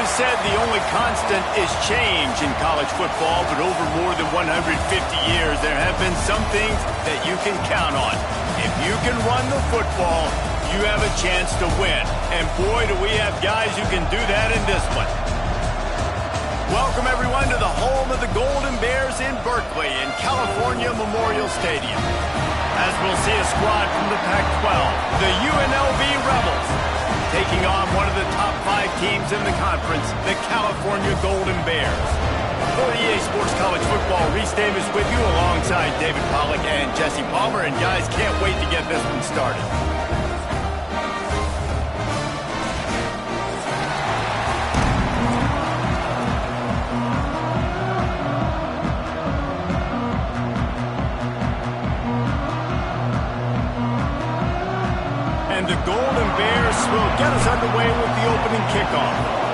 is said the only constant is change in college football, but over more than 150 years, there have been some things that you can count on. If you can run the football, you have a chance to win. And boy, do we have guys who can do that in this one. Welcome, everyone, to the home of the Golden Bears in Berkeley in California Memorial Stadium. As we'll see a squad from the Pac-12, the UNLV Rebels, taking on one of the top 5 teams in the conference, the California Golden Bears. For the EA Sports College Football, Reese Davis with you alongside David Pollack and Jesse Palmer. And guys, can't wait to get this one started. And the Golden Bears will get us underway with the opening kickoff.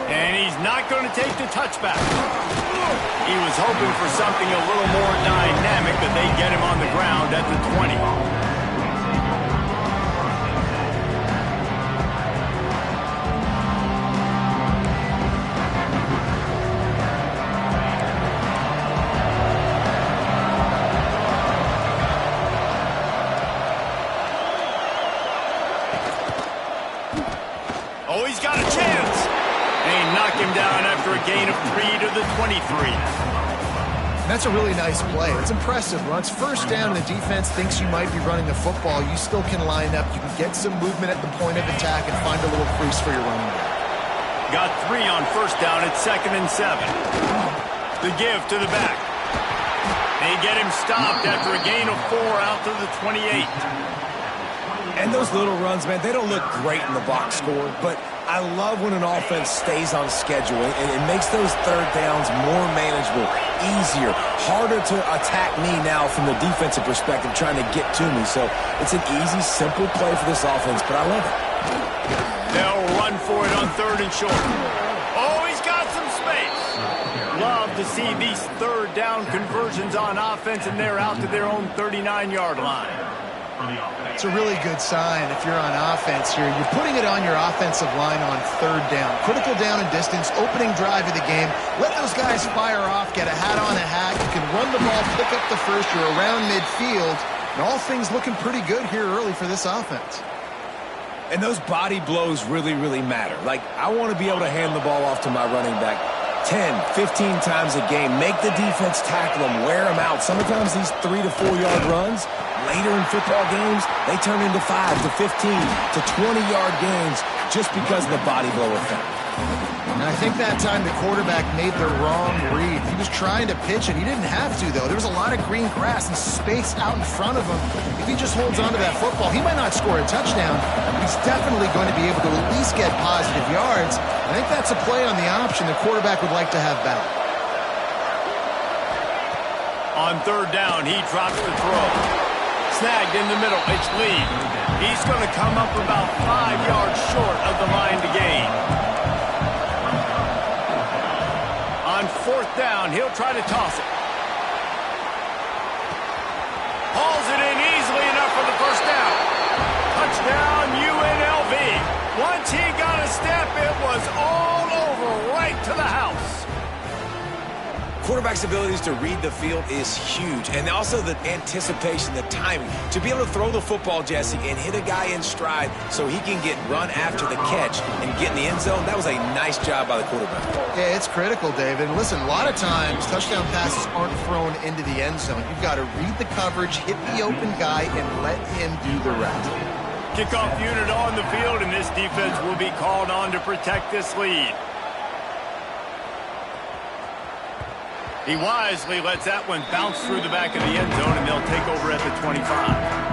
And he's not going to take the touchback. He was hoping for something a little more dynamic, but they get him on the ground at the 20. Oh, he's got a chance. And he knocked him down after a gain of 3 to the 23. That's a really nice play. It's impressive. Once first down, the defense thinks you might be running the football. You still can line up. You can get some movement at the point of attack and find a little crease for your running back. Got 3 on first down at 2nd and 7. The give to the back. They get him stopped after a gain of 4 out to the 28. And those little runs, man, they don't look great in the box score, but I love when an offense stays on schedule, and it makes those third downs more manageable, easier, harder to attack me now from the defensive perspective trying to get to me. So it's an easy, simple play for this offense, but I love it. They'll run for it on 3rd and short. Oh, he's got some space. Love to see these third down conversions on offense, and they're out to their own 39-yard line. It's a really good sign if you're on offense here. You're putting it on your offensive line on 3rd down. Critical down and distance, opening drive of the game. Let those guys fire off, get a hat on a hat. You can run the ball, pick up the first. You're around midfield. And all things looking pretty good here early for this offense. And those body blows really, really matter. Like, I want to be able to hand the ball off to my running back 10, 15 times a game. Make the defense tackle them, wear them out. Sometimes these 3 to 4 yard runs, later in football games, they turn into 5 to 15 to 20-yard gains just because of the body blow effect. And I think that time the quarterback made the wrong read. He was trying to pitch it. He didn't have to, though. There was a lot of green grass and space out in front of him. If he just holds on to that football, he might not score a touchdown, but he's definitely going to be able to at least get positive yards. I think that's a play on the option the quarterback would like to have back. On 3rd down, he drops the throw. Snagged in the middle, it's Lee. He's going to come up about 5 yards short of the line to gain. On 4th down, he'll try to toss it. Hauls it in easily enough for the first down. Touchdown, UNLV. Once he got a step, it was all over, right to the house. Quarterback's abilities to read the field is huge, and also the anticipation, the timing. To be able to throw the football, Jesse, and hit a guy in stride so he can get run after the catch and get in the end zone, that was a nice job by the quarterback. Yeah, it's critical, David. Listen, a lot of times touchdown passes aren't thrown into the end zone. You've got to read the coverage, hit the open guy, and let him do the rest. Kickoff unit on the field, and this defense will be called on to protect this lead. He wisely lets that one bounce through the back of the end zone, and they'll take over at the 25.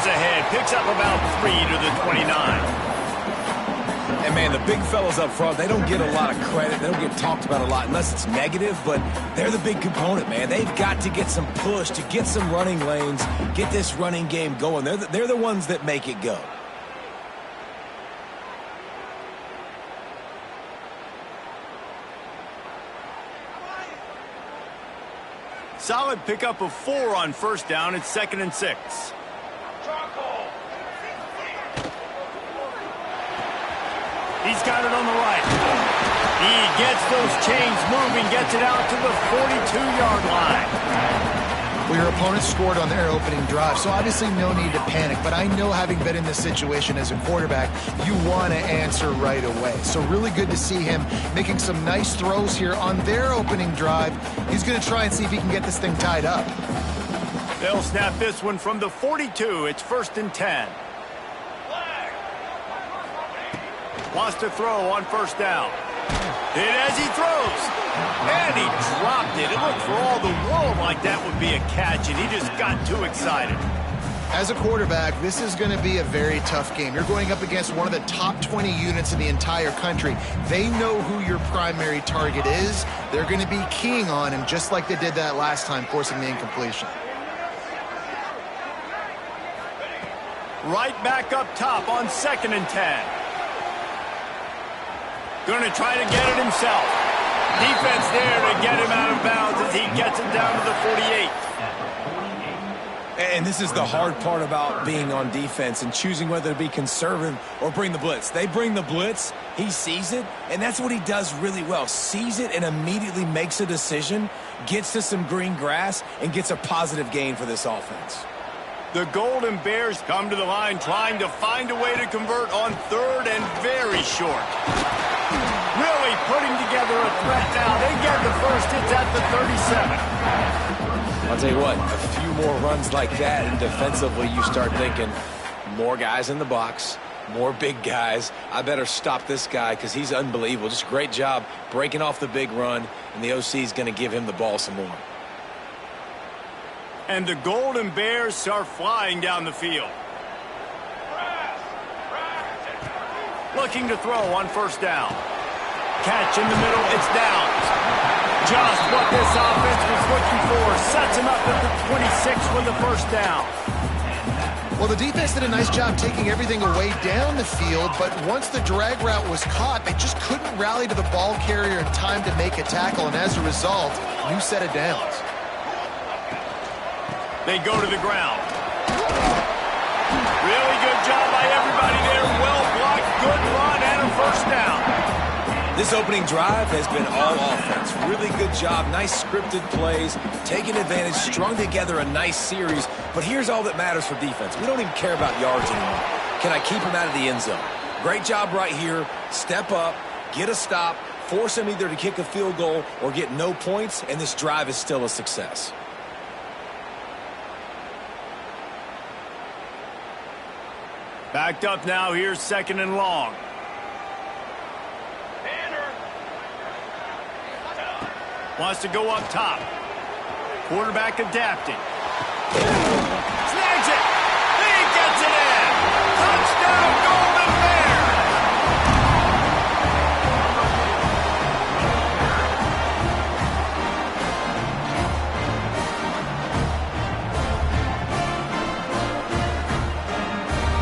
ahead, picks up about 3 to the 29. And, man, the big fellas up front, they don't get a lot of credit. They don't get talked about a lot unless it's negative, but they're the big component, man. They've got to get some push, to get some running lanes, get this running game going. They're the ones that make it go. Solid pickup of 4 on first down. It's 2nd and 6. He's got it on the right. He gets those chains moving, gets it out to the 42-yard line. Well, your opponent scored on their opening drive, so obviously no need to panic. But I know, having been in this situation as a quarterback, you want to answer right away. So really good to see him making some nice throws here on their opening drive. He's going to try and see if he can get this thing tied up. They'll snap this one from the 42. It's 1st and 10. Wants to throw on first down. Hit as he throws. And he dropped it. It looked for all the world like that would be a catch, and he just got too excited. As a quarterback, this is going to be a very tough game. You're going up against one of the top 20 units in the entire country. They know who your primary target is. They're going to be keying on him, just like they did that last time, forcing the incompletion. Right back up top on 2nd and 10. Going to try to get it himself. Defense there to get him out of bounds as he gets it down to the 48. And this is the hard part about being on defense and choosing whether to be conservative or bring the blitz. They bring the blitz, he sees it, and that's what he does really well. Sees it and immediately makes a decision, gets to some green grass, and gets a positive gain for this offense. The Golden Bears come to the line trying to find a way to convert on 3rd and very short. Really putting together a threat now. They get the first. It's at the 37. I'll tell you what, a few more runs like that, and defensively you start thinking, more guys in the box, more big guys. I better stop this guy because he's unbelievable. Just great job breaking off the big run, and the OC is going to give him the ball some more. And the Golden Bears start flying down the field. Looking to throw on first down. Catch in the middle, it's down. Just what this offense was looking for. Sets him up at the 26 for the first down. Well, the defense did a nice job taking everything away down the field, but once the drag route was caught, they just couldn't rally to the ball carrier in time to make a tackle, and as a result, new set of downs. They go to the ground. Really good job by everybody there. Well blocked, good run, and a first down. This opening drive has been all offense. Really good job, nice scripted plays, taking advantage, strung together a nice series. But here's all that matters for defense. We don't even care about yards anymore. Can I keep him out of the end zone? Great job right here. Step up, get a stop, force him either to kick a field goal or get no points, and this drive is still a success. Backed up now, here's 2nd and long. Wants to go up top. Quarterback adapting. Snags it. He gets it in. Touchdown, Golden Bears.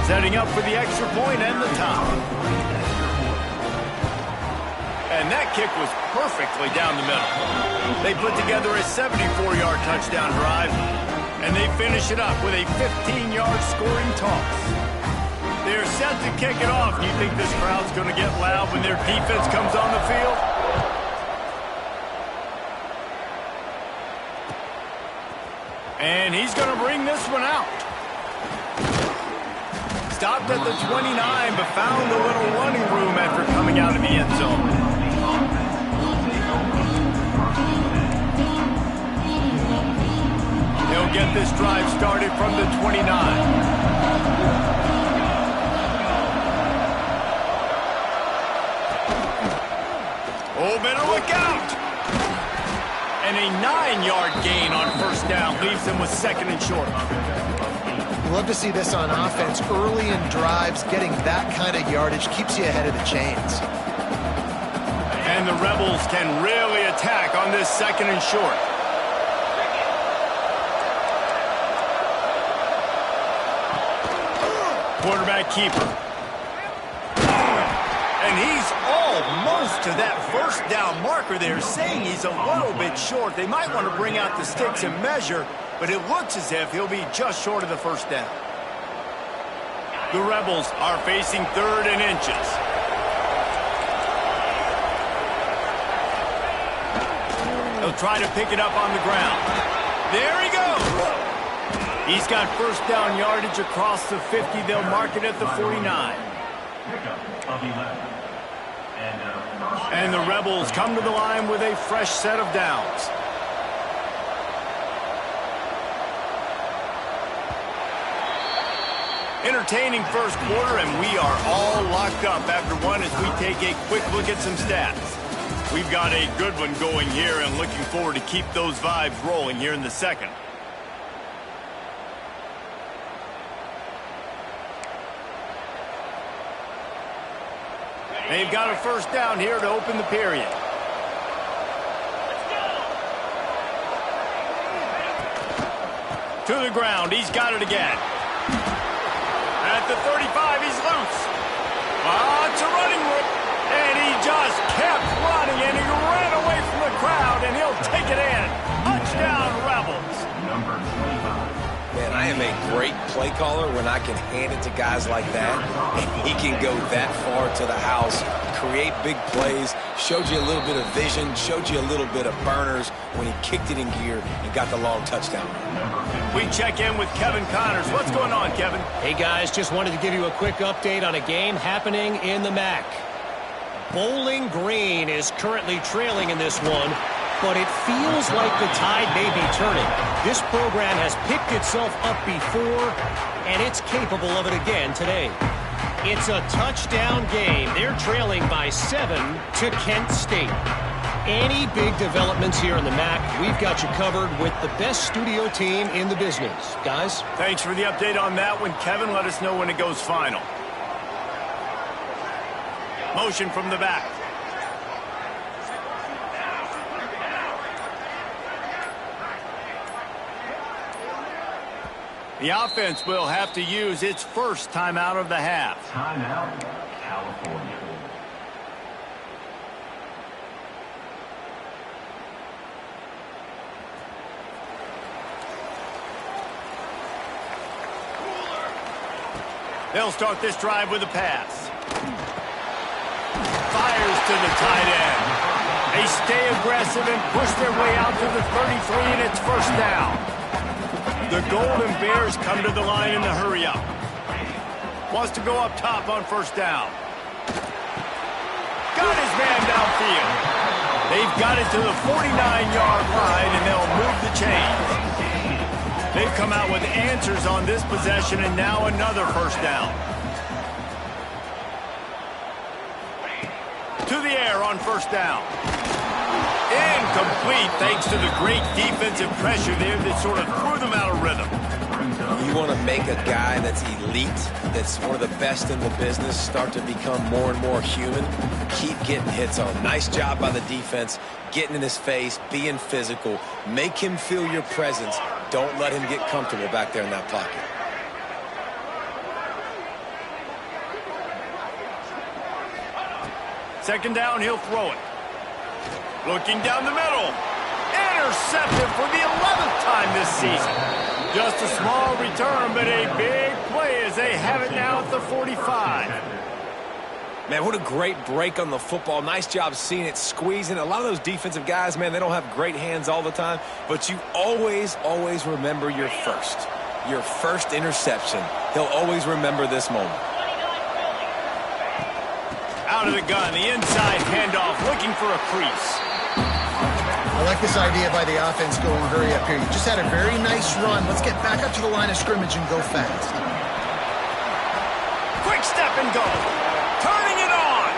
Setting up for the extra point and the top. And that kick was perfectly down the middle. They put together a 74-yard touchdown drive, and they finish it up with a 15-yard scoring toss. They're set to kick it off. Do you think this crowd's going to get loud when their defense comes on the field? And he's going to bring this one out. Stopped at the 29, but found a little running room after coming out of the end zone. He'll get this drive started from the 29. Oh, better look out! And a 9-yard gain on first down leaves him with 2nd and short. You love to see this on offense. Early in drives, getting that kind of yardage keeps you ahead of the chains. And the Rebels can really attack on this 2nd and short. Quarterback keeper. And he's almost to that first down marker there, saying he's a little bit short. They might want to bring out the sticks and measure, but it looks as if he'll be just short of the first down. The Rebels are facing 3rd and inches. He'll try to pick it up on the ground. There he goes. He's got first down yardage across the 50. They'll mark it at the 49. And the Rebels come to the line with a fresh set of downs. Entertaining first quarter, and we are all locked up after one as we take a quick look at some stats. We've got a good one going here and looking forward to keep those vibes rolling here in the 2nd. They've got a first down here to open the period. To the ground. He's got it again. At the 35, he's loose. It's a running route. And he just kept running, and he ran away from the crowd, and he'll take it in. Touchdown, Rebels. Number 25. Man, I am a great play caller when I can hand it to guys like that, and he can go that far to the house, create big plays, showed you a little bit of vision, showed you a little bit of burners when he kicked it in gear and got the long touchdown. We check in with Kevin Connors. What's going on, Kevin? Hey, guys, just wanted to give you a quick update on a game happening in the MAC. Bowling Green is currently trailing in this one, but it feels like the tide may be turning. This program has picked itself up before, and it's capable of it again today. It's a touchdown game. They're trailing by 7 to Kent State. Any big developments here in the MAC, we've got you covered with the best studio team in the business. Guys? Thanks for the update on that one, Kevin. Let us know when it goes final. Motion from the back. The offense will have to use its first timeout of the half. Timeout, California. They'll start this drive with a pass. Fires to the tight end. They stay aggressive and push their way out to the 33, and it's first down. The Golden Bears come to the line in the hurry-up. Wants to go up top on first down. Got his man downfield. They've got it to the 49-yard line, and they'll move the chains. They've come out with answers on this possession, and now another first down. To the air on first down. Incomplete thanks to the great defensive pressure there that sort of threw them out of rhythm. You want to make a guy that's elite, that's one of the best in the business, start to become more and more human. Keep getting hits on. Nice job by the defense, getting in his face, being physical. Make him feel your presence. Don't let him get comfortable back there in that pocket. Second down, he'll throw it. Looking down the middle. Intercepted for the 11th time this season. Just a small return, but a big play as they have it now at the 45. Man, what a great break on the football. Nice job seeing it, squeezing. A lot of those defensive guys, man, they don't have great hands all the time, but you always, always remember your first interception. He'll always remember this moment. Out of the gun, the inside handoff, looking for a crease. I like this idea by the offense going hurry up here. You just had a very nice run. Let's get back up to the line of scrimmage and go fast. Quick step and go. Turning it on.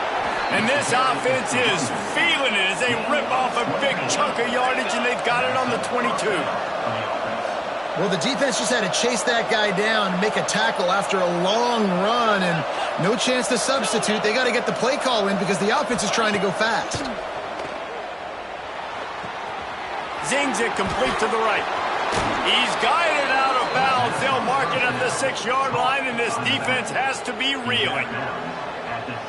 And this offense is feeling it as they rip off a big chunk of yardage, and they've got it on the 22. Well, the defense just had to chase that guy down and make a tackle after a long run, and no chance to substitute. They got to get the play call in because the offense is trying to go fast. Zings it complete to the right. He's guided out of bounds. They'll mark it at the 6-yard line, and this defense has to be reeling.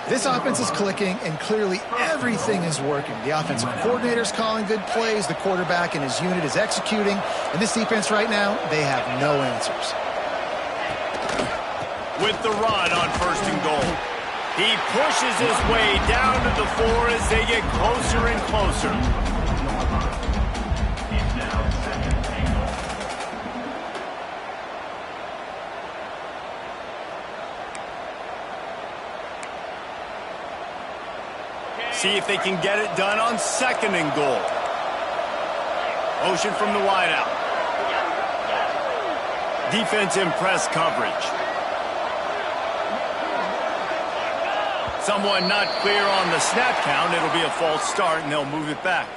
This offense is clicking, and clearly everything is working. The offensive coordinator's calling good plays. The quarterback and his unit is executing. And this defense right now, they have no answers. With the run on 1st and goal. He pushes his way down to the 4 as they get closer and closer. See if they can get it done on 2nd and goal. Motion from the wideout. Defense in press coverage. Someone not clear on the snap count. It'll be a false start, and they'll move it back.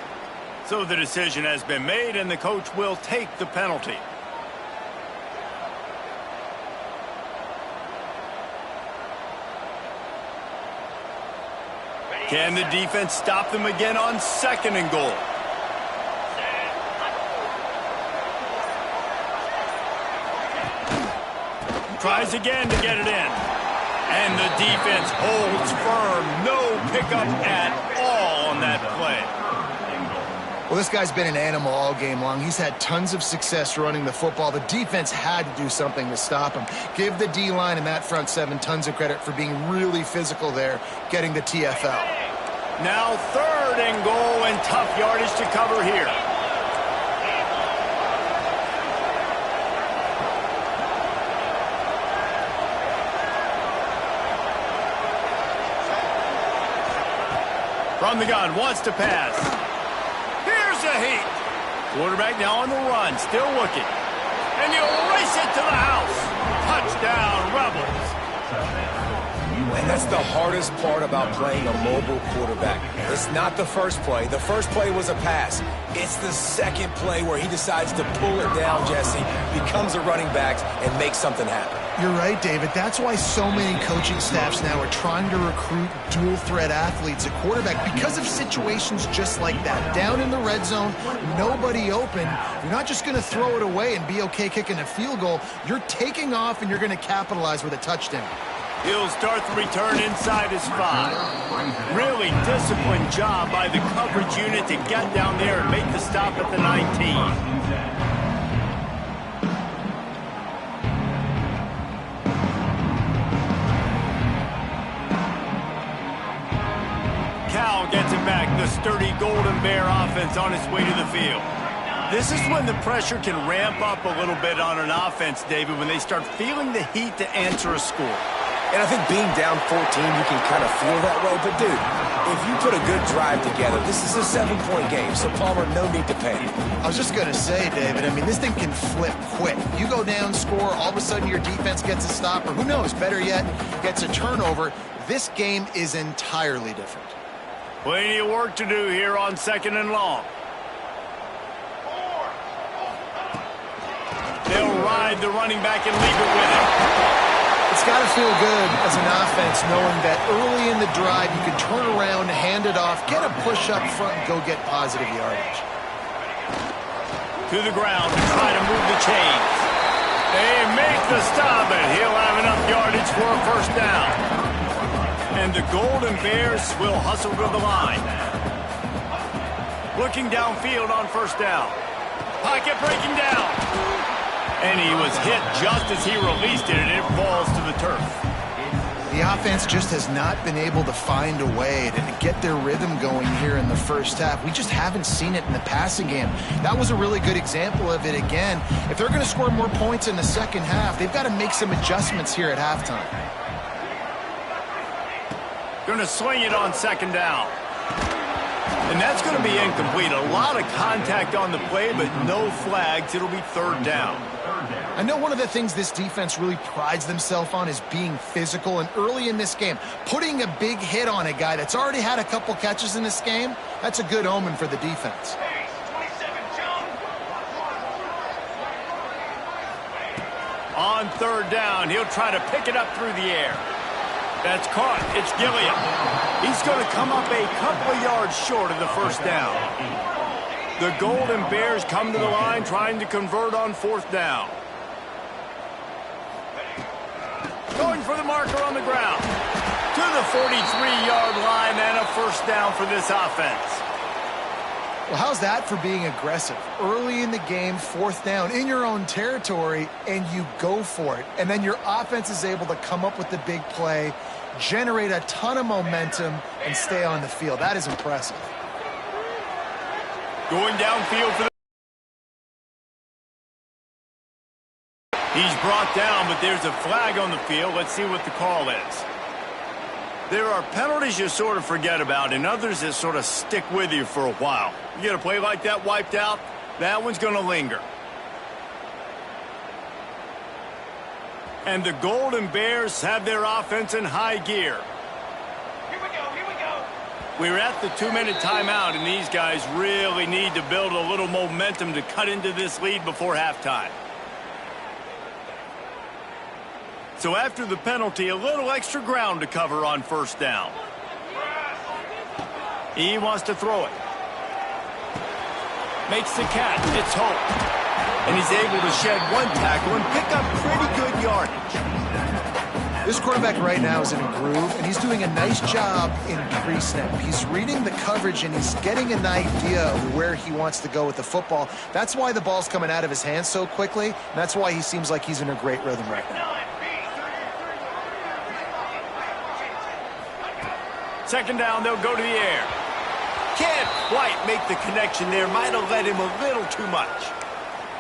So the decision has been made, and the coach will take the penalty. Can the defense stop them again on 2nd and goal? Tries again to get it in. And the defense holds firm. No pickup at all on that play. Well, this guy's been an animal all game long. He's had tons of success running the football. The defense had to do something to stop him. Give the D-line and that front 7 tons of credit for being really physical there, getting the TFL. Now 3rd and goal, and tough yardage to cover here. From the gun, wants to pass. Here's a heat. Quarterback now on the run, still looking. And he'll race it to the house. Touchdown, Rebels. And that's the hardest part about playing a mobile quarterback. It's not the first play. The first play was a pass. It's the second play where he decides to pull it down, Jesse, becomes a running back, and makes something happen. You're right, David. That's why so many coaching staffs now are trying to recruit dual-threat athletes at quarterback because of situations just like that. Down in the red zone, nobody open. You're not just going to throw it away and be okay kicking a field goal. You're taking off, and you're going to capitalize with a touchdown. He'll start the return inside his 5. Really disciplined job by the coverage unit to get down there and make the stop at the 19. Cal gets it back. The sturdy Golden Bear offense on its way to the field. This is when the pressure can ramp up a little bit on an offense, David, when they start feeling the heat to answer a score. And I think being down 14, you can kind of feel that way. But, dude, if you put a good drive together, this is a 7-point game. So, Palmer, no need to panic. I was just going to say, David, I mean, this thing can flip quick. You go down, score, all of a sudden your defense gets a stop, or who knows, better yet, gets a turnover. This game is entirely different. Plenty of work to do here on 2nd and long. They'll ride the running back and leave it with him. It's got to feel good as an offense knowing that early in the drive you can turn around, hand it off, get a push up front, and go get positive yardage. To the ground to try to move the chains. They make the stop, and he'll have enough yardage for a 1st down. And the Golden Bears will hustle to the line. Looking downfield on 1st down. Pocket breaking down. And he was hit just as he released it, and it falls to the turf. The offense just has not been able to find a way to get their rhythm going here in the 1st half. We just haven't seen it in the passing game. That was a really good example of it again. If they're going to score more points in the 2nd half, they've got to make some adjustments here at halftime. Going to swing it on 2nd down. And that's going to be incomplete. A lot of contact on the play, but no flags. It'll be 3rd down. I know one of the things this defense really prides themselves on is being physical, and early in this game, putting a big hit on a guy that's already had a couple catches in this game, that's a good omen for the defense. on third down. He'll try to pick it up through the air. That's caught. It's Gilliam. He's going to come up a couple of yards short of the first down. The Golden Bears come to the line trying to convert on fourth down. Going for the marker on the ground. To the 43-yard line and a first down for this offense. Well, how's that for being aggressive? Early in the game, fourth down, in your own territory, and you go for it. And then your offense is able to come up with the big play, generate a ton of momentum, and stay on the field. That is impressive. Going downfield for the... He's brought down, but there's a flag on the field. Let's see what the call is. There are penalties you sort of forget about and others that sort of stick with you for a while. You get a play like that wiped out, that one's going to linger. And the Golden Bears have their offense in high gear. Here we go. We're at the 2-minute timeout, and these guys really need to build a little momentum to cut into this lead before halftime. So after the penalty, a little extra ground to cover on first down. He wants to throw it. Makes the catch. It's Hope. And he's able to shed one tackle and pick up pretty good yardage. This quarterback right now is in a groove, and he's doing a nice job in pre-snap. He's reading the coverage, and he's getting an idea of where he wants to go with the football. That's why the ball's coming out of his hands so quickly, and that's why he seems like he's in a great rhythm right now. Second down, they'll go to the air. Can't quite make the connection there. Might have led him a little too much.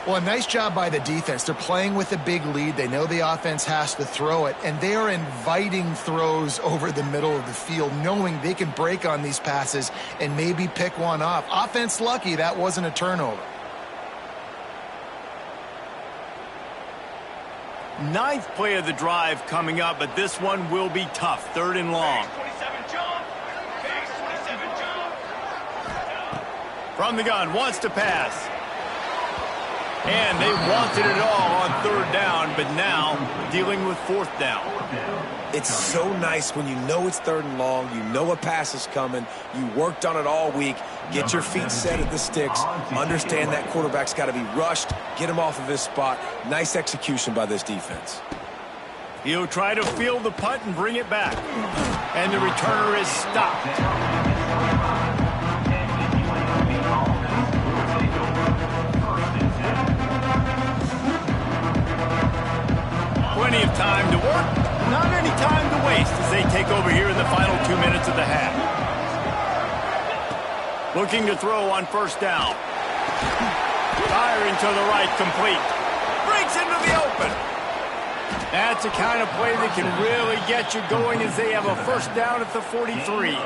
Well, a nice job by the defense. They're playing with a big lead. They know the offense has to throw it, and they are inviting throws over the middle of the field, knowing they can break on these passes and maybe pick one off. Offense lucky that wasn't a turnover. Ninth play of the drive coming up, but this one will be tough. Third and long. From the gun, wants to pass. And they wanted it all on third down, but now dealing with fourth down. It's so nice when you know it's third and long, you know a pass is coming, you worked on it all week, get your feet set at the sticks, understand that quarterback's got to be rushed, get him off of his spot. Nice execution by this defense. He'll try to field the punt and bring it back. And the returner is stopped. Plenty of time to work, not any time to waste as they take over here in the final 2 minutes of the half. Looking to throw on first down. Firing to the right, complete. Breaks into the open. That's the kind of play that can really get you going as they have a first down at the 43.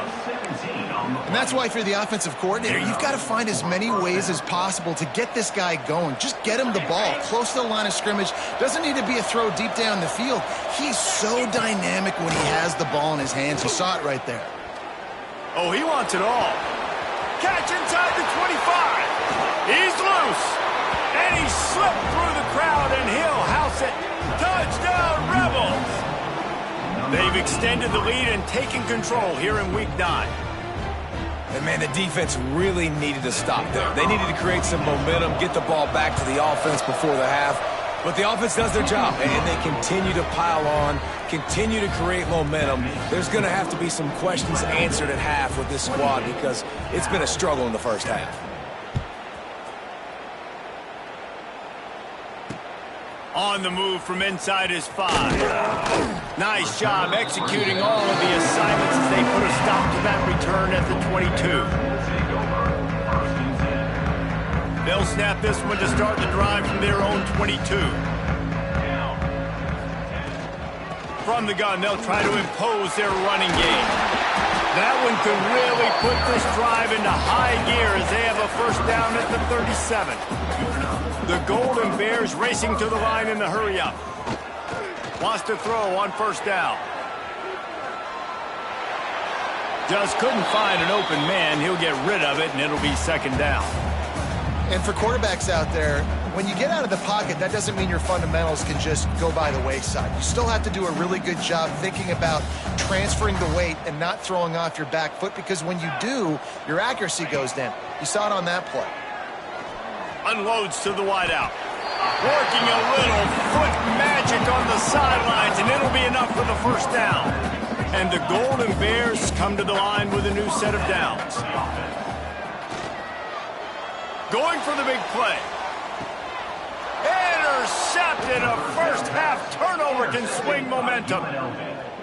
And that's why if you're the offensive coordinator, you've got to find as many ways as possible to get this guy going. Just get him the ball close to the line of scrimmage. Doesn't need to be a throw deep down the field. He's so dynamic when he has the ball in his hands. You saw it right there. Oh, he wants it all. Catch inside the 25. He's loose. And he slipped through the crowd, and he'll house it. Touchdown, Rebels! They've extended the lead and taken control here in Week 9. And, man, the defense really needed to stop there. They needed to create some momentum, get the ball back to the offense before the half. But the offense does their job, and they continue to pile on, continue to create momentum. There's going to have to be some questions answered at half with this squad because it's been a struggle in the first half. On the move from inside his 5. Nice job executing all of the assignments as they put a stop to that return at the 22. They'll snap this one to start the drive from their own 22. From the gun, they'll try to impose their running game. That one could really put this drive into high gear as they have a first down at the 37. The Golden Bears racing to the line in the hurry-up. Wants to throw on first down. Just couldn't find an open man. He'll get rid of it, and it'll be second down. And for quarterbacks out there, when you get out of the pocket, that doesn't mean your fundamentals can just go by the wayside. You still have to do a really good job thinking about transferring the weight and not throwing off your back foot, because when you do, your accuracy goes down. You saw it on that play. Unloads to the wideout. Working a little foot magic on the sidelines, and it'll be enough for the first down. And the Golden Bears come to the line with a new set of downs. Going for the big play. Intercepted. A first-half turnover can swing momentum.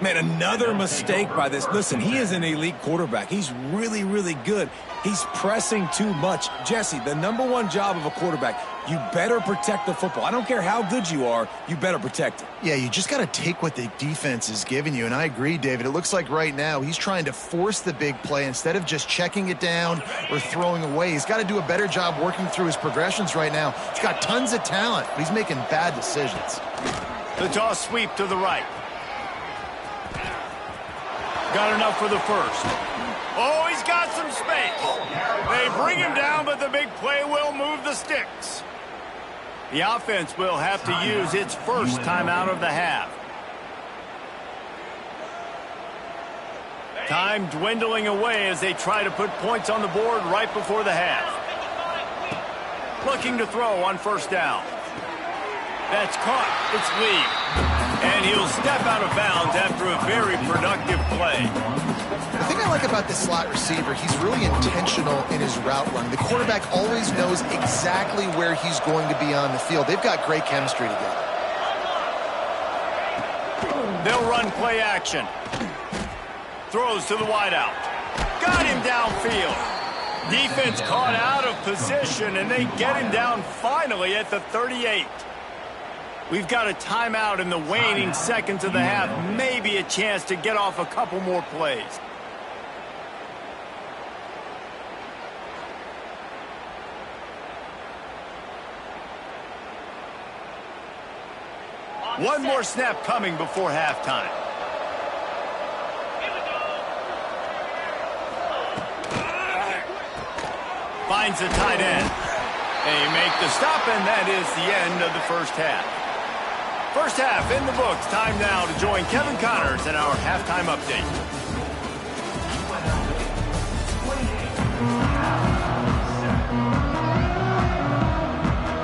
Man, another mistake by this. Listen, he is an elite quarterback. He's really, really good. He's pressing too much. Jesse, the number one job of a quarterback, you better protect the football. I don't care how good you are, you better protect it. Yeah, you just got to take what the defense is giving you, and I agree, David. It looks like right now he's trying to force the big play instead of just checking it down or throwing away. He's got to do a better job working through his progressions right now. He's got tons of talent, but he's making bad decisions. The toss sweep to the right. Got enough for the first. Oh, he's got some space. They bring him down, but the big play will move the sticks. The offense will have to use its first timeout of the half. Time dwindling away as they try to put points on the board right before the half. Looking to throw on first down. That's caught. It's Lee. And he'll step out of bounds after a very productive play. The thing I like about this slot receiver, he's really intentional in his route run. The quarterback always knows exactly where he's going to be on the field. They've got great chemistry together. They'll run play action. Throws to the wideout. Got him downfield. Defense caught out of position, and they get him down finally at the 38. We've got a timeout in the waning seconds of the half. Maybe a chance to get off a couple more plays. One more snap coming before halftime. Finds the tight end. They make the stop, and that is the end of the first half. First half in the books. Time now to join Kevin Connors in our halftime update.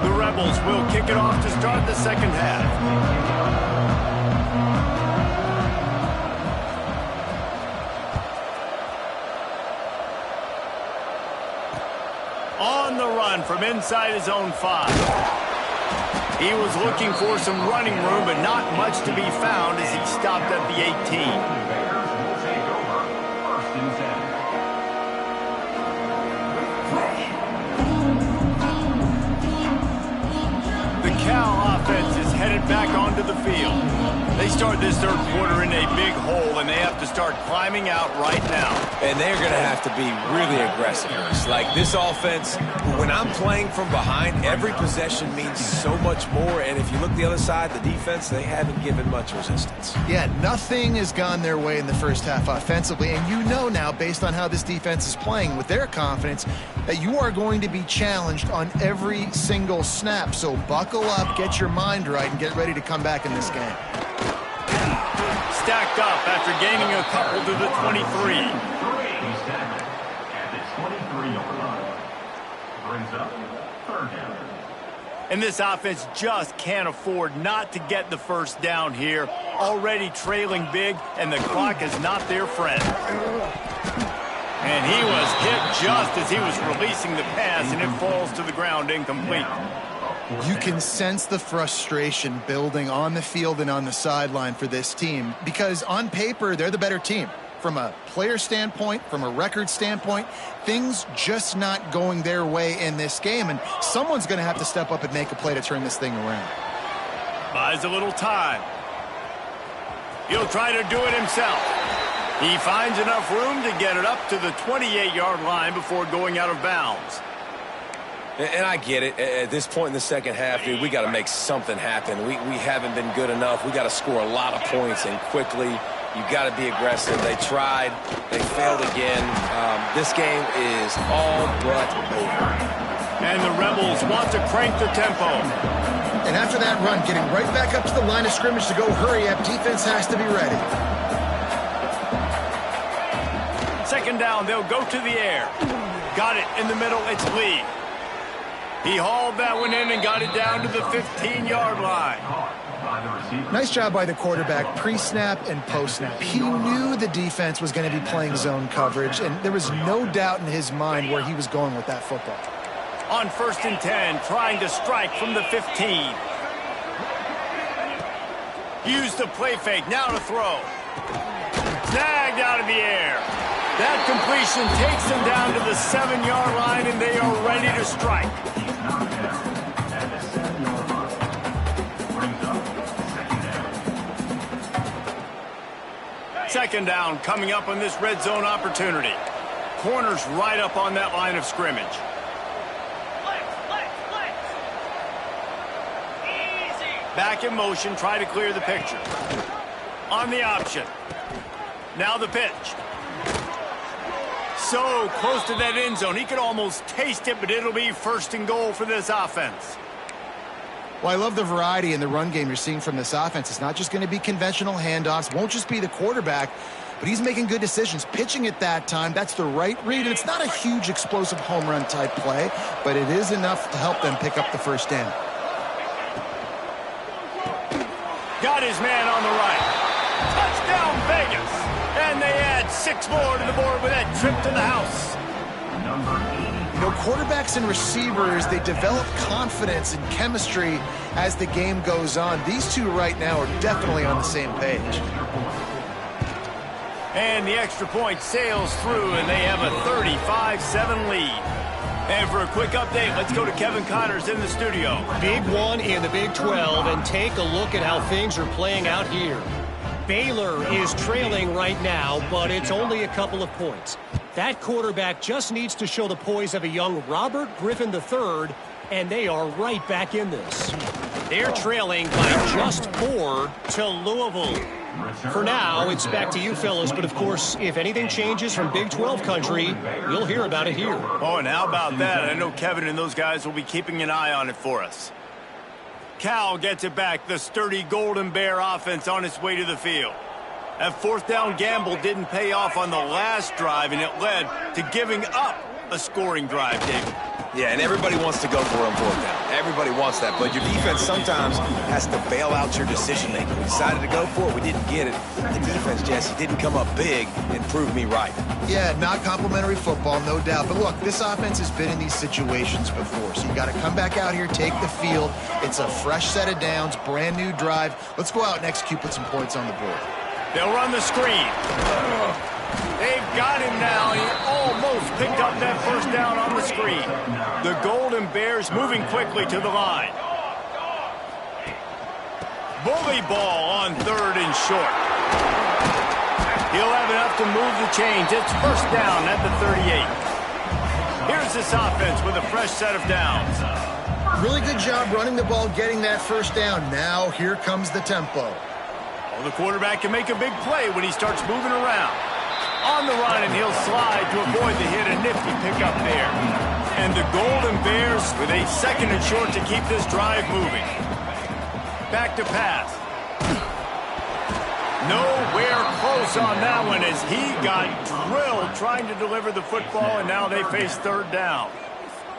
The Rebels will kick it off to start the second half. On the run from inside his own 5. He was looking for some running room, but not much to be found as he stopped at the 18. The Cal offense is headed back onto the field. They start this third quarter in a big hole, and they have to start climbing out right now. And they're going to have to be really aggressive. It's like this offense, when I'm playing from behind, every possession means so much more. And if you look the other side, the defense, they haven't given much resistance. Yeah, nothing has gone their way in the first half offensively. And you know now, based on how this defense is playing with their confidence, that you are going to be challenged on every single snap. So buckle up, get your mind right, and get ready to come back in this game. Stacked up after gaining a couple to the 23. And this offense just can't afford not to get the first down here. Already trailing big, and the clock is not their friend. And he was hit just as he was releasing the pass, and it falls to the ground incomplete. You can sense the frustration building on the field and on the sideline for this team, because on paper, they're the better team. From a player standpoint, from a record standpoint, things just not going their way in this game, and someone's going to have to step up and make a play to turn this thing around. Buys a little time. He'll try to do it himself. He finds enough room to get it up to the 28-yard line before going out of bounds. And I get it. At this point in the second half, dude, we got to make something happen. We haven't been good enough. We got to score a lot of points and quickly. You got to be aggressive. They tried. They failed again. This game is all but over. And the Rebels want to crank the tempo. And after that run, getting right back up to the line of scrimmage to go hurry up, defense has to be ready. Second down, they'll go to the air. Got it in the middle, it's Lee. He hauled that one in and got it down to the 15-yard line. Nice job by the quarterback, pre-snap and post-snap. He knew the defense was going to be playing zone coverage, and there was no doubt in his mind where he was going with that football. On 1st and 10, trying to strike from the 15. Use the play fake, now to throw. Snagged out of the air. That completion takes them down to the 7-yard line, and they are ready to strike. Second down coming up on this red zone opportunity. Corners right up on that line of scrimmage. Back in motion, try to clear the picture. On the option. Now the pitch. So close to that end zone. He could almost taste it, but it'll be 1st and goal for this offense. Well, I love the variety in the run game you're seeing from this offense. It's not just going to be conventional handoffs. Won't just be the quarterback, but he's making good decisions. Pitching at that time, that's the right read. And it's not a huge explosive home run type play, but it is enough to help them pick up the first down. Got his man on the right. Touchdown Vegas. And they add 6 more to the board with that trip to the house. You know, quarterbacks and receivers, they develop confidence and chemistry as the game goes on. These two right now are definitely on the same page. And the extra point sails through, and they have a 35-7 lead. And for a quick update, let's go to Kevin Connors in the studio. Big one in the Big 12, and take a look at how things are playing out here. Baylor is trailing right now, but it's only a couple of points. That quarterback just needs to show the poise of a young Robert Griffin III, and they are right back in this. They're trailing by just 4 to Louisville. For now, it's back to you fellas, but of course, if anything changes from Big 12 country, we'll hear about it here. Oh, and how about that? I know Kevin and those guys will be keeping an eye on it for us. Cal gets it back, the sturdy Golden Bear offense on its way to the field. That 4th down gamble didn't pay off on the last drive, and it led to giving up a scoring drive, David. Yeah, and everybody wants to go for a 4th down. Everybody wants that, but your defense sometimes has to bail out your decision-making. We decided to go for it. We didn't get it. The defense, Jesse, didn't come up big and prove me right. Yeah, not complimentary football, no doubt. But look, this offense has been in these situations before, so you got to come back out here, take the field. It's a fresh set of downs, brand new drive. Let's go out and execute, put some points on the board. They'll run the screen. They've got him now. He almost picked up that 1st down on the screen. The Golden Bears moving quickly to the line. Bully ball on 3rd and short. He'll have enough to move the chains. It's 1st down at the 38. Here's this offense with a fresh set of downs. Really good job running the ball, getting that 1st down. Now here comes the tempo. Well, the quarterback can make a big play when he starts moving around. On the run, and he'll slide to avoid the hit. A nifty pickup there. And the Golden Bears with a 2nd and short to keep this drive moving. Back to pass. Nowhere close on that one as he got drilled trying to deliver the football, and now they face 3rd down.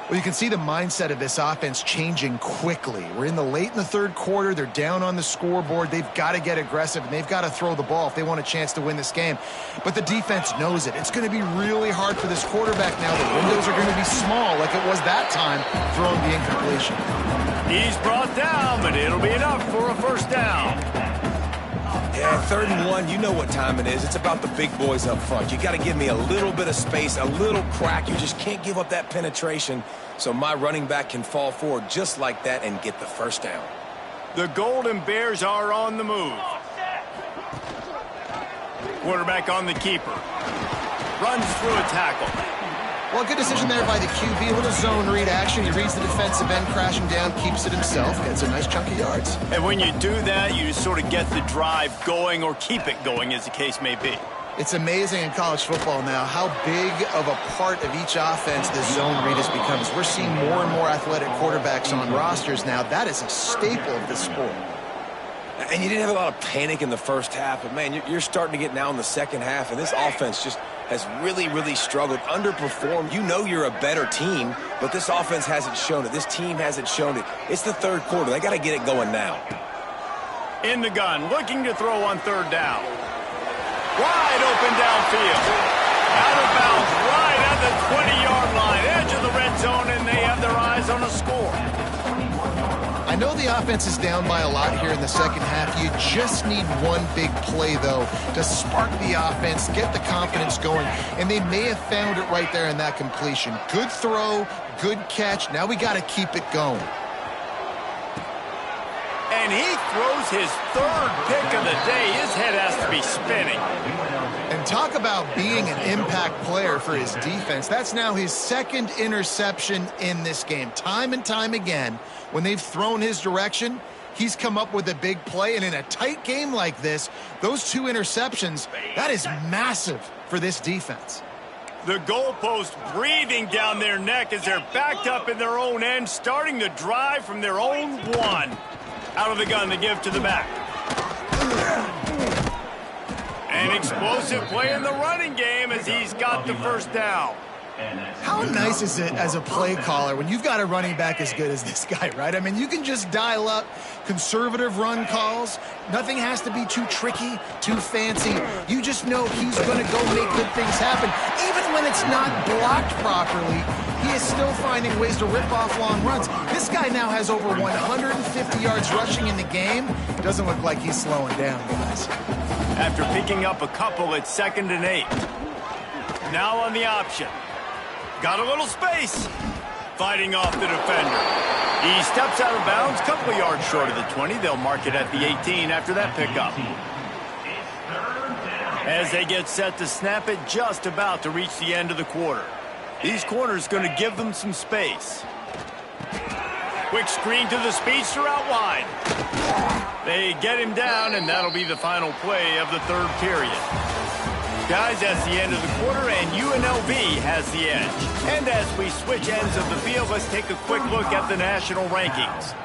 Well, you can see the mindset of this offense changing quickly. We're in the 3rd quarter. They're down on the scoreboard. They've got to get aggressive, and they've got to throw the ball if they want a chance to win this game. But the defense knows it. It's going to be really hard for this quarterback now. The windows are going to be small like it was that time throwing the incompletion. He's brought down, but it'll be enough for a 1st down. Yeah, 3rd and 1, you know what time it is. It's about the big boys up front. You got to give me a little bit of space, a little crack. You just can't give up that penetration so my running back can fall forward just like that and get the 1st down. The Golden Bears are on the move. Quarterback on the keeper. Runs through a tackle. Well, good decision there by the QB. A little zone read action. He reads the defensive end crashing down, keeps it himself, gets a nice chunk of yards. And when you do that, you just sort of get the drive going or keep it going, as the case may be. It's amazing in college football now how big of a part of each offense the zone read has become. As we're seeing more and more athletic quarterbacks on rosters now, that is a staple of the sport. And you didn't have a lot of panic in the first half, but, man, you're starting to get now in the second half, and this offense just has really, really struggled, underperformed. You know you're a better team, but this offense hasn't shown it. This team hasn't shown it. It's the third quarter. They got to get it going now. In the gun, looking to throw on third down. Wide open downfield. Out of bounds, right at the 20-yard line, edge of the red zone, and they have their eyes on a score. I know the offense is down by a lot here in the second half. You just need one big play, though, to spark the offense, get the confidence going, and they may have found it right there in that completion. Good throw, good catch. Now we got to keep it going. And he throws his third pick of the day. His head has to be spinning. And talk about being an impact player for his defense. That's now his second interception in this game. Time and time again, when they've thrown his direction, he's come up with a big play. And in a tight game like this, those two interceptions, that is massive for this defense. The goalpost breathing down their neck as they're backed up in their own end, starting the drive from their own one. Out of the gun, the give to the back. An explosive play in the running game as he's got the first down. How nice is it as a play caller when you've got a running back as good as this guy, right? I mean, you can just dial up conservative run calls. Nothing has to be too tricky, too fancy. You just know he's going to go make good things happen. Even when it's not blocked properly, he is still finding ways to rip off long runs. This guy now has over 150 yards rushing in the game. Doesn't look like he's slowing down, guys. After picking up a couple, it's 2nd and 8. Now on the option. Got a little space. Fighting off the defender. He steps out of bounds, couple of yards short of the 20. They'll mark it at the 18 after that pickup. As they get set to snap it, just about to reach the end of the quarter. These corners going to give them some space. Quick screen to the speedster out wide. They get him down, and that'll be the final play of the third period. Guys, that's the end of the quarter, and UNLV has the edge. And as we switch ends of the field, let's take a quick look at the national rankings.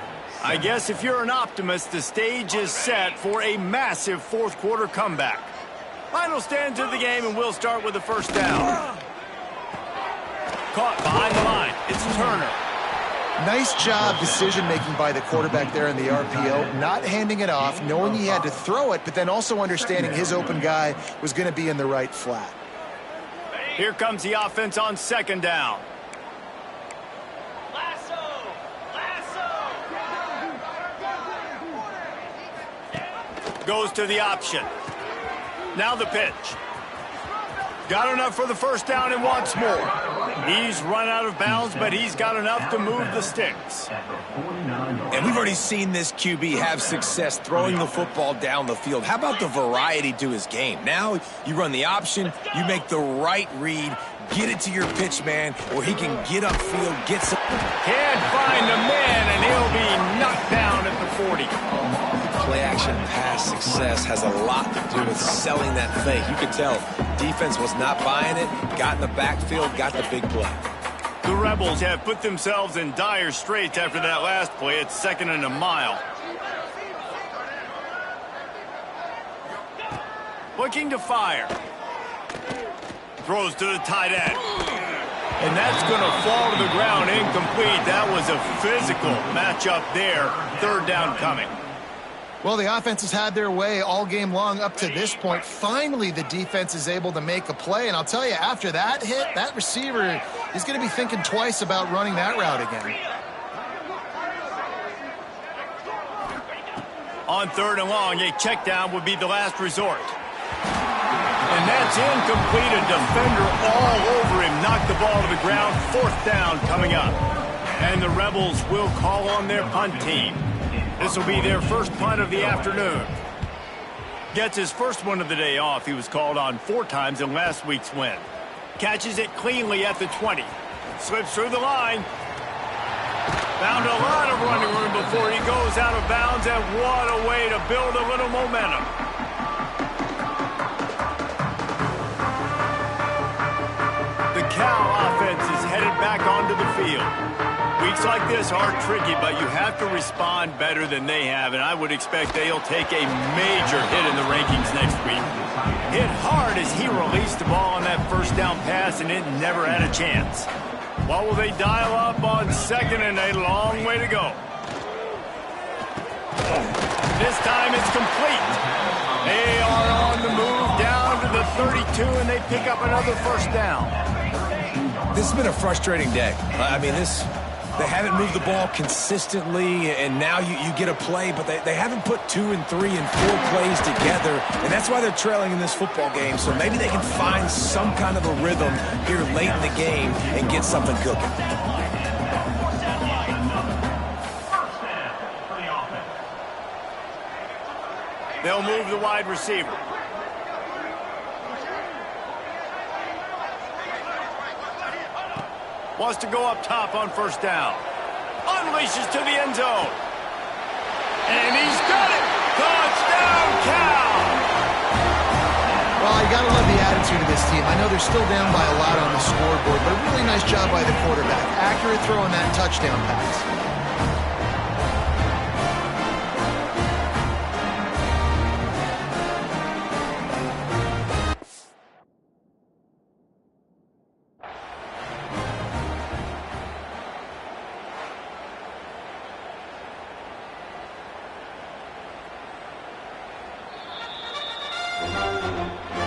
I guess if you're an optimist, the stage is set for a massive fourth quarter comeback. Final stands of the game, and we'll start with the first down. Caught behind the line. It's Turner. Nice job decision-making by the quarterback there in the RPO, not handing it off, knowing he had to throw it, but then also understanding his open guy was going to be in the right flat. Here comes the offense on second down. Goes to the option. Now the pitch. Got enough for the first down and wants more. He's run out of bounds, but he's got enough to move the sticks. And we've already seen this QB have success throwing the football down the field. How about the variety to his game? Now you run the option, you make the right read, get it to your pitch man where he can get upfield, get some... Can't find the man, and he'll be knocked down at the 40. Play-action pass success has a lot to do with selling that fake. You could tell defense was not buying it, got in the backfield, got the big play. The Rebels have put themselves in dire straits after that last play. It's 2nd and a mile. Looking to fire. Throws to the tight end. And that's going to fall to the ground incomplete. That was a physical matchup there. Third down coming. Well, the offense has had their way all game long up to this point. Finally, the defense is able to make a play. And I'll tell you, after that hit, that receiver is going to be thinking twice about running that route again. On third and long, a check down would be the last resort. And that's incomplete. A defender all over him. Knocked the ball to the ground. Fourth down coming up. And the Rebels will call on their punt team. This will be their first punt of the afternoon. Gets his first one of the day off. He was called on 4 times in last week's win. Catches it cleanly at the 20. Slips through the line. Found a lot of running room before he goes out of bounds, and what a way to build a little momentum. Cal offense is headed back onto the field. Weeks like this are tricky, but you have to respond better than they have, and I would expect they'll take a major hit in the rankings next week. Hit hard as he released the ball on that first down pass, and it never had a chance. What will they dial up on second and a long way to go? This time it's complete. They are on the move down to the 32, and they pick up another first down. This has been a frustrating day. I mean, they haven't moved the ball consistently, and now you get a play, but they haven't put 2 and 3 and 4 plays together, and that's why they're trailing in this football game. So maybe they can find some kind of a rhythm here late in the game and get something cooking. They'll move the wide receiver. Wants to go up top on first down. Unleashes to the end zone. And he's got it. Touchdown, Cal! Well, you got to love the attitude of this team. I know they're still down by a lot on the scoreboard, but a really nice job by the quarterback. Accurate throw on that touchdown pass.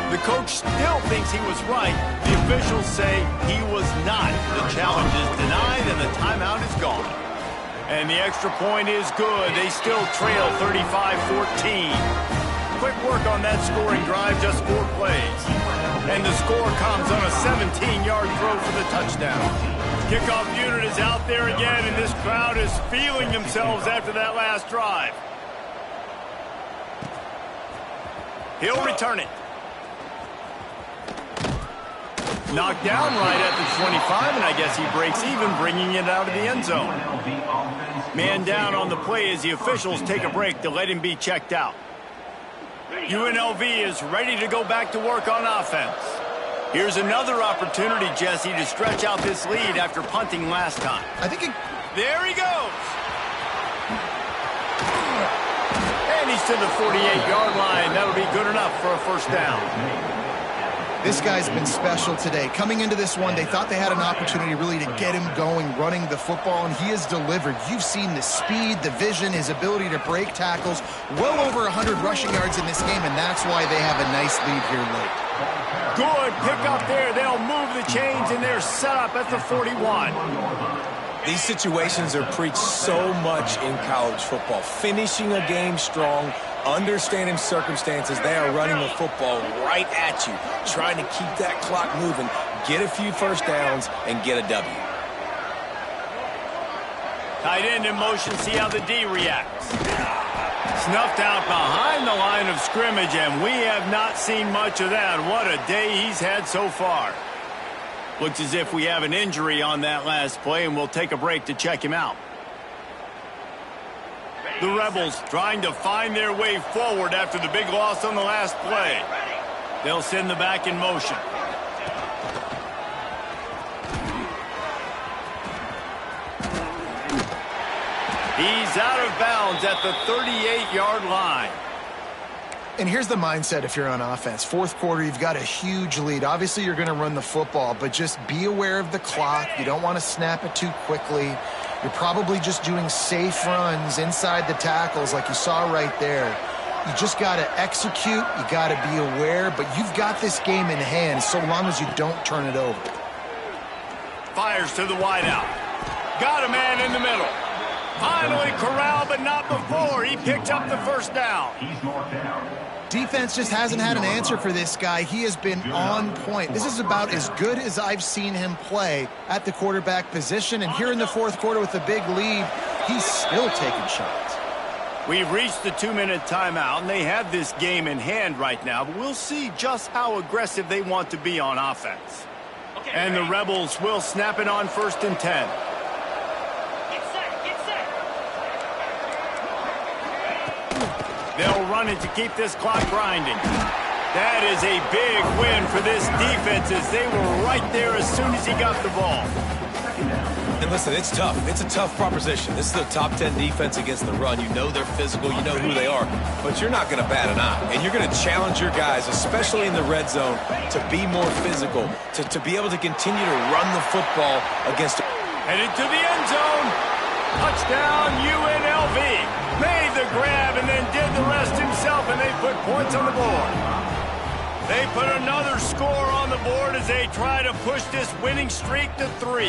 The coach still thinks he was right. The officials say he was not. The challenge is denied and the timeout is gone. And the extra point is good. They still trail 35-14. Quick work on that scoring drive, just 4 plays. And the score comes on a 17-yard throw for the touchdown. Kickoff unit is out there again, and this crowd is feeling themselves after that last drive. He'll return it. Knocked down right at the 25, and I guess he breaks even, bringing it out of the end zone. Man down on the play as the officials take a break to let him be checked out. UNLV is ready to go back to work on offense. Here's another opportunity, Jesse, to stretch out this lead after punting last time. There he goes. And he's to the 48-yard line. That'll be good enough for a first down. This guy's been special today. Coming into this one, they thought they had an opportunity really to get him going, running the football, and he has delivered. You've seen the speed, the vision, his ability to break tackles. Well over 100 rushing yards in this game, and that's why they have a nice lead here late. Good pick up there. They'll move the chains, and they're set up at the 41. These situations are preached so much in college football. Finishing a game strong, understanding circumstances. They are running the football right at you, trying to keep that clock moving, get a few first downs, and get a W. Tight end in motion, see how the D reacts. Snuffed out behind the line of scrimmage, and we have not seen much of that. What a day he's had so far. Looks as if we have an injury on that last play, and we'll take a break to check him out. The Rebels trying to find their way forward after the big loss on the last play. They'll send the back in motion. He's out of bounds at the 38-yard line. And here's the mindset if you're on offense. Fourth quarter, you've got a huge lead. Obviously, you're going to run the football, but just be aware of the clock. You don't want to snap it too quickly. You're probably just doing safe runs inside the tackles like you saw right there. You just got to execute. You got to be aware, but you've got this game in hand so long as you don't turn it over. Fires to the wideout. Got a man in the middle. Finally corralled, but not before. He picked up the first down. Defense just hasn't had an answer for this guy. He has been on point. This is about as good as I've seen him play at the quarterback position. And here in the fourth quarter with a big lead, he's still taking shots. We've reached the 2-minute timeout, and they have this game in hand right now. But we'll see just how aggressive they want to be on offense. And the Rebels will snap it on 1st and 10. They'll run it to keep this clock grinding. That is a big win for this defense as they were right there as soon as he got the ball. And listen, it's tough. It's a tough proposition. This is a top 10 defense against the run. You know they're physical. You know who they are. But you're not going to bat an eye. And you're going to challenge your guys, especially in the red zone, to be more physical, to be able to continue to run the football against. Headed to the end zone. Touchdown, UNLV. Made the grab and then did the rest himself, and they put points on the board. They put another score on the board as they try to push this winning streak to 3.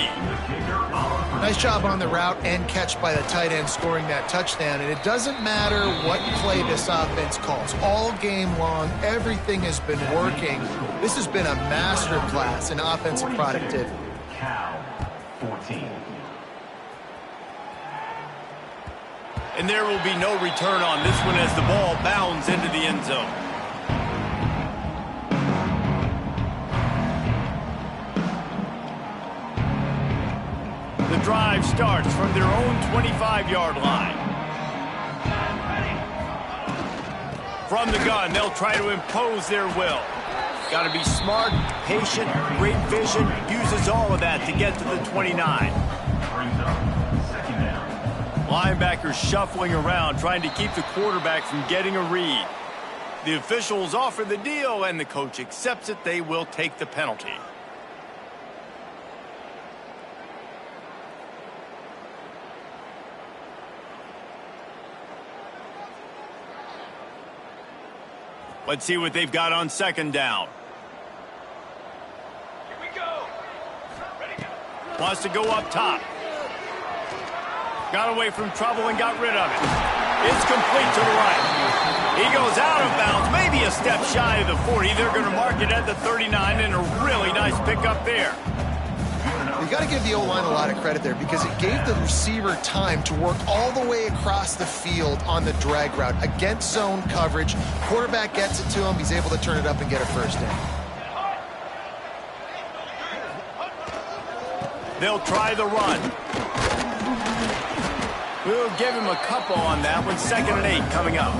Nice job on the route and catch by the tight end scoring that touchdown. And it doesn't matter what play this offense calls. All game long, everything has been working. This has been a master class in offensive productivity. Cal 14. And there will be no return on this one as the ball bounds into the end zone. The drive starts from their own 25-yard line. From the gun, they'll try to impose their will. Got to be smart, patient, great vision, uses all of that to get to the 29. Linebackers shuffling around, trying to keep the quarterback from getting a read. The officials offer the deal, and the coach accepts it. They will take the penalty. Let's see what they've got on second down. Here we go. Ready, go. Wants to go up top. Got away from trouble and got rid of it. It's complete to the right. He goes out of bounds, maybe a step shy of the 40. They're going to mark it at the 39, and a really nice pickup there. You got to give the O-line a lot of credit there because it gave the receiver time to work all the way across the field on the drag route against zone coverage. Quarterback gets it to him. He's able to turn it up and get a first down. They'll try the run. We'll give him a couple on that one. 2nd and 8 coming up.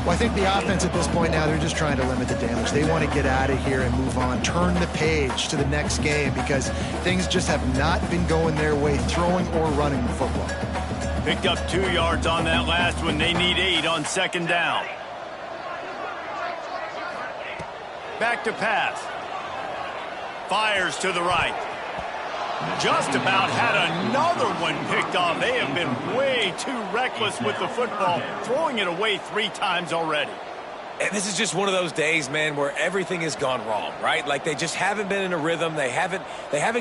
Well, I think the offense at this point now, they're just trying to limit the damage. They want to get out of here and move on, turn the page to the next game because things just have not been going their way, throwing or running the football. Picked up 2 yards on that last one. They need 8 on 2nd down. Back to pass. Fires to the right. Just about had another one picked off. They have been way too reckless with the football, throwing it away 3 times already. And this is just one of those days, man, where everything has gone wrong, right? Like they just haven't been in a rhythm. They haven't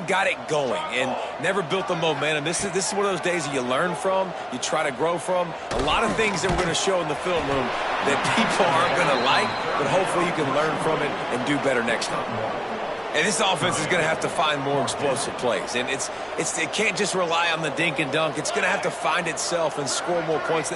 got it going and never built the momentum. This is one of those days that you learn from, you try to grow from. A lot of things that we're going to show in the film room that people aren't going to like, but hopefully you can learn from it and do better next time. And this offense is going to have to find more explosive plays. And it can't just rely on the dink and dunk. It's going to have to find itself and score more points.